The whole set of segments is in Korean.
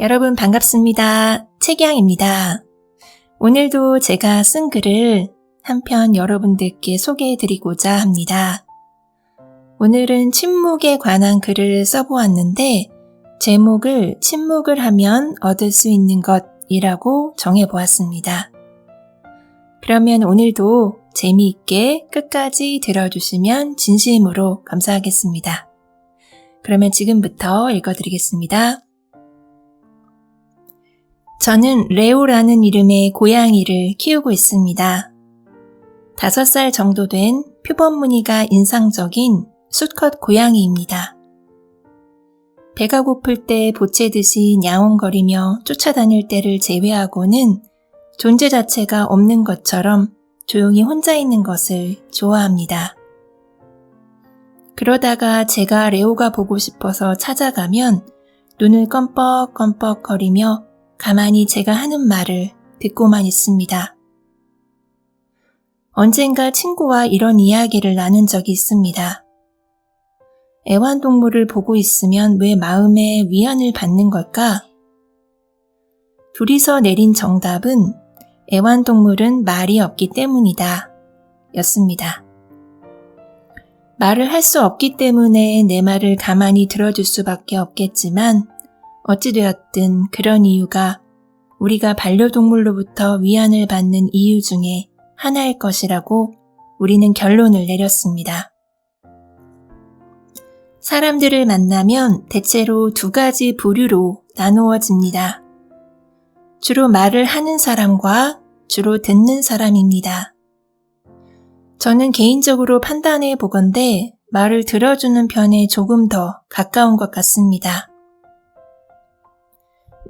여러분 반갑습니다. 최기양입니다. 오늘도 제가 쓴 글을 한 편 여러분들께 소개해드리고자 합니다. 오늘은 침묵에 관한 글을 써보았는데 제목을 침묵을 하면 얻을 수 있는 것이라고 정해보았습니다. 그러면 오늘도 재미있게 끝까지 들어주시면 진심으로 감사하겠습니다. 그러면 지금부터 읽어드리겠습니다. 저는 레오라는 이름의 고양이를 키우고 있습니다. 5살 정도 된 표범무늬가 인상적인 수컷 고양이입니다. 배가 고플 때 보채듯이 야옹거리며 쫓아다닐 때를 제외하고는 존재 자체가 없는 것처럼 조용히 혼자 있는 것을 좋아합니다. 그러다가 제가 레오가 보고 싶어서 찾아가면 눈을 껌뻑껌뻑 거리며 가만히 제가 하는 말을 듣고만 있습니다. 언젠가 친구와 이런 이야기를 나눈 적이 있습니다. 애완동물을 보고 있으면 왜 마음에 위안을 받는 걸까? 둘이서 내린 정답은 애완동물은 말이 없기 때문이다 였습니다. 말을 할 수 없기 때문에 내 말을 가만히 들어줄 수밖에 없겠지만 어찌되었든 그런 이유가 우리가 반려동물로부터 위안을 받는 이유 중에 하나일 것이라고 우리는 결론을 내렸습니다. 사람들을 만나면 대체로 2가지 부류로 나누어집니다. 주로 말을 하는 사람과 주로 듣는 사람입니다. 저는 개인적으로 판단해 보건대 말을 들어주는 편에 조금 더 가까운 것 같습니다.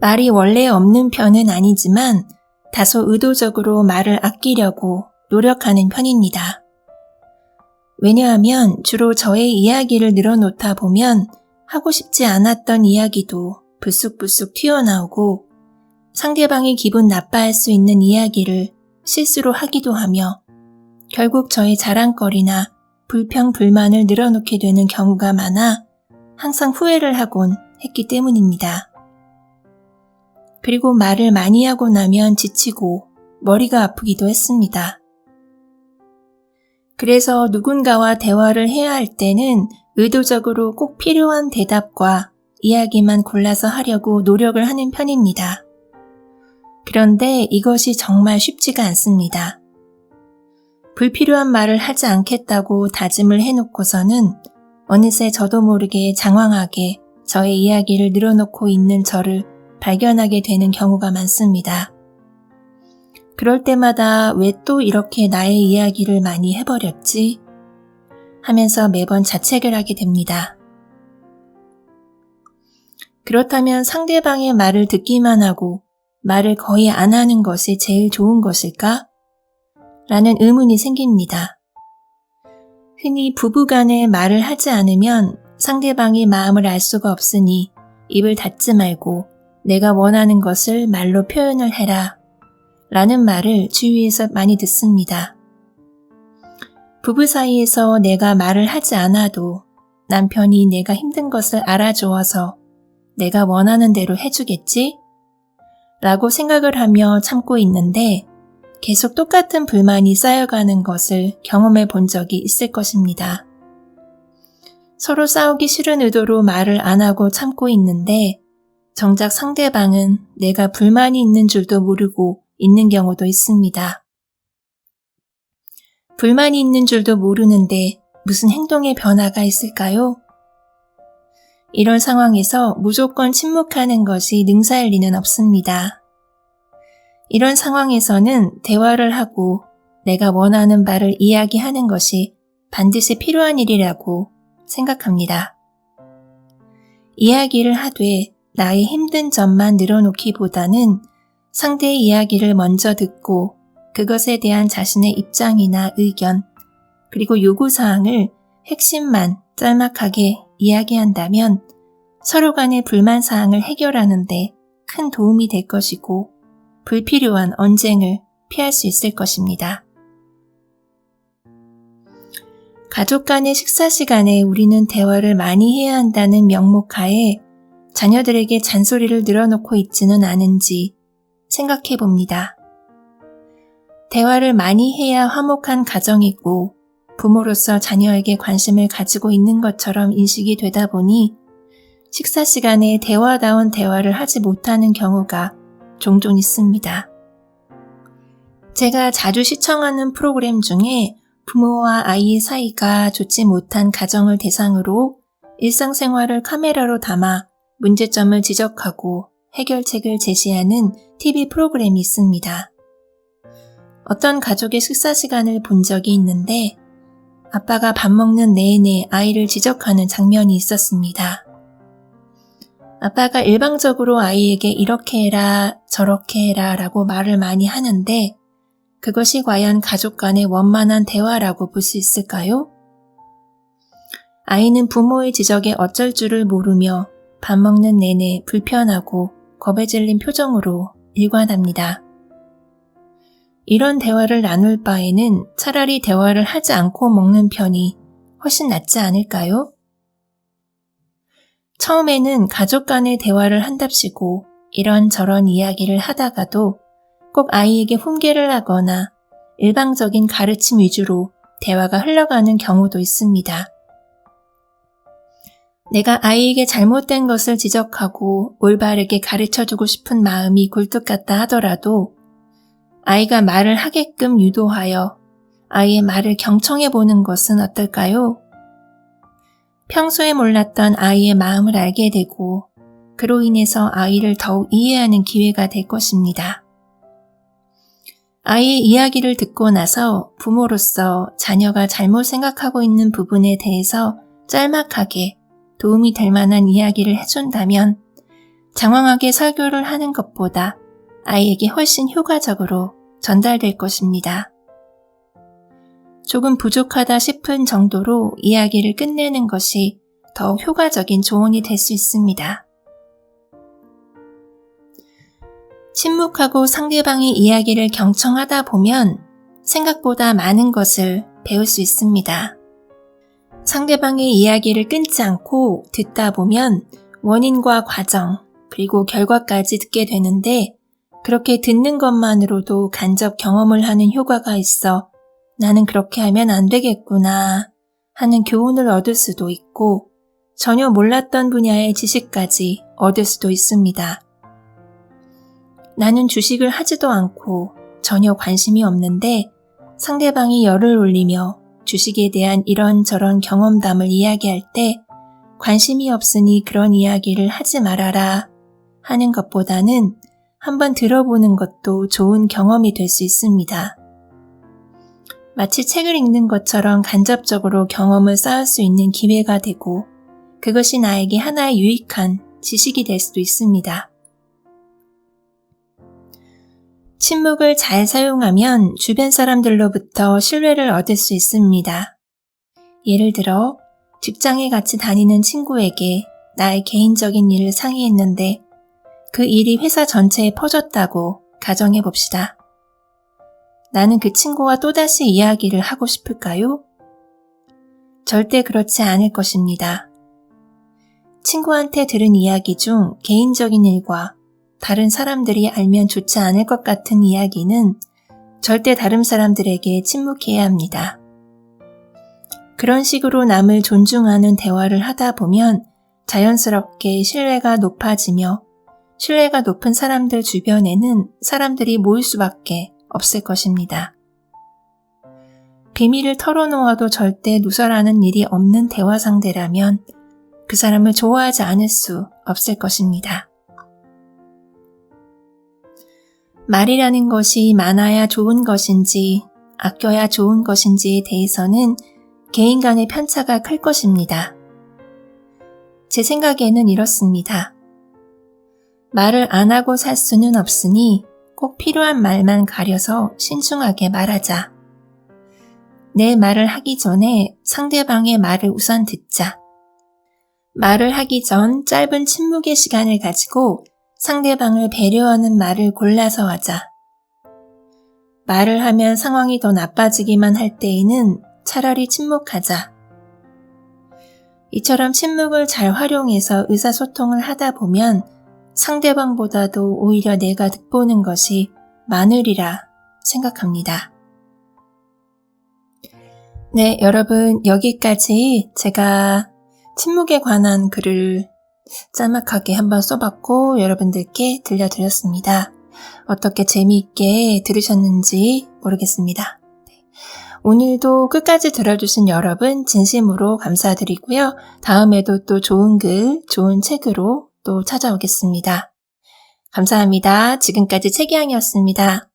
말이 원래 없는 편은 아니지만 다소 의도적으로 말을 아끼려고 노력하는 편입니다. 왜냐하면 주로 저의 이야기를 늘어놓다 보면 하고 싶지 않았던 이야기도 불쑥불쑥 튀어나오고 상대방이 기분 나빠할 수 있는 이야기를 실수로 하기도 하며 결국 저의 자랑거리나 불평, 불만을 늘어놓게 되는 경우가 많아 항상 후회를 하곤 했기 때문입니다. 그리고 말을 많이 하고 나면 지치고 머리가 아프기도 했습니다. 그래서 누군가와 대화를 해야 할 때는 의도적으로 꼭 필요한 대답과 이야기만 골라서 하려고 노력을 하는 편입니다. 그런데 이것이 정말 쉽지가 않습니다. 불필요한 말을 하지 않겠다고 다짐을 해놓고서는 어느새 저도 모르게 장황하게 저의 이야기를 늘어놓고 있는 저를 발견하게 되는 경우가 많습니다. 그럴 때마다 왜 또 이렇게 나의 이야기를 많이 해버렸지? 하면서 매번 자책을 하게 됩니다. 그렇다면 상대방의 말을 듣기만 하고 말을 거의 안 하는 것이 제일 좋은 것일까? 라는 의문이 생깁니다. 흔히 부부간에 말을 하지 않으면 상대방의 마음을 알 수가 없으니 입을 닫지 말고 내가 원하는 것을 말로 표현을 해라 라는 말을 주위에서 많이 듣습니다. 부부 사이에서 내가 말을 하지 않아도 남편이 내가 힘든 것을 알아주어서 내가 원하는 대로 해주겠지? 라고 생각을 하며 참고 있는데 계속 똑같은 불만이 쌓여가는 것을 경험해 본 적이 있을 것입니다. 서로 싸우기 싫은 의도로 말을 안 하고 참고 있는데 정작 상대방은 내가 불만이 있는 줄도 모르고 있는 경우도 있습니다. 불만이 있는 줄도 모르는데 무슨 행동의 변화가 있을까요? 이런 상황에서 무조건 침묵하는 것이 능사일 리는 없습니다. 이런 상황에서는 대화를 하고 내가 원하는 바를 이야기하는 것이 반드시 필요한 일이라고 생각합니다. 이야기를 하되 나의 힘든 점만 늘어놓기보다는 상대의 이야기를 먼저 듣고 그것에 대한 자신의 입장이나 의견, 그리고 요구사항을 핵심만 짤막하게 이야기한다면 서로 간의 불만사항을 해결하는 데 큰 도움이 될 것이고 불필요한 언쟁을 피할 수 있을 것입니다. 가족 간의 식사 시간에 우리는 대화를 많이 해야 한다는 명목하에 자녀들에게 잔소리를 늘어놓고 있지는 않은지 생각해 봅니다. 대화를 많이 해야 화목한 가정이고 부모로서 자녀에게 관심을 가지고 있는 것처럼 인식이 되다 보니 식사 시간에 대화다운 대화를 하지 못하는 경우가 종종 있습니다. 제가 자주 시청하는 프로그램 중에 부모와 아이의 사이가 좋지 못한 가정을 대상으로 일상생활을 카메라로 담아 문제점을 지적하고 해결책을 제시하는 TV 프로그램이 있습니다. 어떤 가족의 식사 시간을 본 적이 있는데 아빠가 밥 먹는 내내 아이를 지적하는 장면이 있었습니다. 아빠가 일방적으로 아이에게 이렇게 해라, 저렇게 해라 라고 말을 많이 하는데 그것이 과연 가족 간의 원만한 대화라고 볼 수 있을까요? 아이는 부모의 지적에 어쩔 줄을 모르며 밥 먹는 내내 불편하고 겁에 질린 표정으로 일관합니다. 이런 대화를 나눌 바에는 차라리 대화를 하지 않고 먹는 편이 훨씬 낫지 않을까요? 처음에는 가족 간의 대화를 한답시고 이런저런 이야기를 하다가도 꼭 아이에게 훈계를 하거나 일방적인 가르침 위주로 대화가 흘러가는 경우도 있습니다. 내가 아이에게 잘못된 것을 지적하고 올바르게 가르쳐주고 싶은 마음이 굴뚝 같다 하더라도 아이가 말을 하게끔 유도하여 아이의 말을 경청해보는 것은 어떨까요? 평소에 몰랐던 아이의 마음을 알게 되고 그로 인해서 아이를 더욱 이해하는 기회가 될 것입니다. 아이의 이야기를 듣고 나서 부모로서 자녀가 잘못 생각하고 있는 부분에 대해서 짤막하게 도움이 될 만한 이야기를 해준다면 장황하게 설교를 하는 것보다 아이에게 훨씬 효과적으로 전달될 것입니다. 조금 부족하다 싶은 정도로 이야기를 끝내는 것이 더욱 효과적인 조언이 될 수 있습니다. 침묵하고 상대방의 이야기를 경청하다 보면 생각보다 많은 것을 배울 수 있습니다. 상대방의 이야기를 끊지 않고 듣다 보면 원인과 과정, 그리고 결과까지 듣게 되는데 그렇게 듣는 것만으로도 간접 경험을 하는 효과가 있어 나는 그렇게 하면 안 되겠구나 하는 교훈을 얻을 수도 있고 전혀 몰랐던 분야의 지식까지 얻을 수도 있습니다. 나는 주식을 하지도 않고 전혀 관심이 없는데 상대방이 열을 올리며 주식에 대한 이런저런 경험담을 이야기할 때 관심이 없으니 그런 이야기를 하지 말아라 하는 것보다는 한번 들어보는 것도 좋은 경험이 될 수 있습니다. 마치 책을 읽는 것처럼 간접적으로 경험을 쌓을 수 있는 기회가 되고 그것이 나에게 하나의 유익한 지식이 될 수도 있습니다. 침묵을 잘 사용하면 주변 사람들로부터 신뢰를 얻을 수 있습니다. 예를 들어 직장에 같이 다니는 친구에게 나의 개인적인 일을 상의했는데 그 일이 회사 전체에 퍼졌다고 가정해 봅시다. 나는 그 친구와 또다시 이야기를 하고 싶을까요? 절대 그렇지 않을 것입니다. 친구한테 들은 이야기 중 개인적인 일과 다른 사람들이 알면 좋지 않을 것 같은 이야기는 절대 다른 사람들에게 침묵해야 합니다. 그런 식으로 남을 존중하는 대화를 하다 보면 자연스럽게 신뢰가 높아지며 신뢰가 높은 사람들 주변에는 사람들이 모일 수밖에 없을 것입니다. 비밀을 털어놓아도 절대 누설하는 일이 없는 대화 상대라면 그 사람을 좋아하지 않을 수 없을 것입니다. 말이라는 것이 많아야 좋은 것인지 아껴야 좋은 것인지에 대해서는 개인 간의 편차가 클 것입니다. 제 생각에는 이렇습니다. 말을 안 하고 살 수는 없으니 꼭 필요한 말만 가려서 신중하게 말하자. 내 말을 하기 전에 상대방의 말을 우선 듣자. 말을 하기 전 짧은 침묵의 시간을 가지고 상대방을 배려하는 말을 골라서 하자. 말을 하면 상황이 더 나빠지기만 할 때에는 차라리 침묵하자. 이처럼 침묵을 잘 활용해서 의사소통을 하다 보면 상대방보다도 오히려 내가 득보는 것이 많으리라 생각합니다. 네, 여러분, 여기까지 제가 침묵에 관한 글을 짤막하게 한번 써봤고 여러분들께 들려드렸습니다. 어떻게 재미있게 들으셨는지 모르겠습니다. 오늘도 끝까지 들어주신 여러분 진심으로 감사드리고요. 다음에도 또 좋은 글, 좋은 책으로 또 찾아오겠습니다. 감사합니다. 지금까지 책이양이었습니다.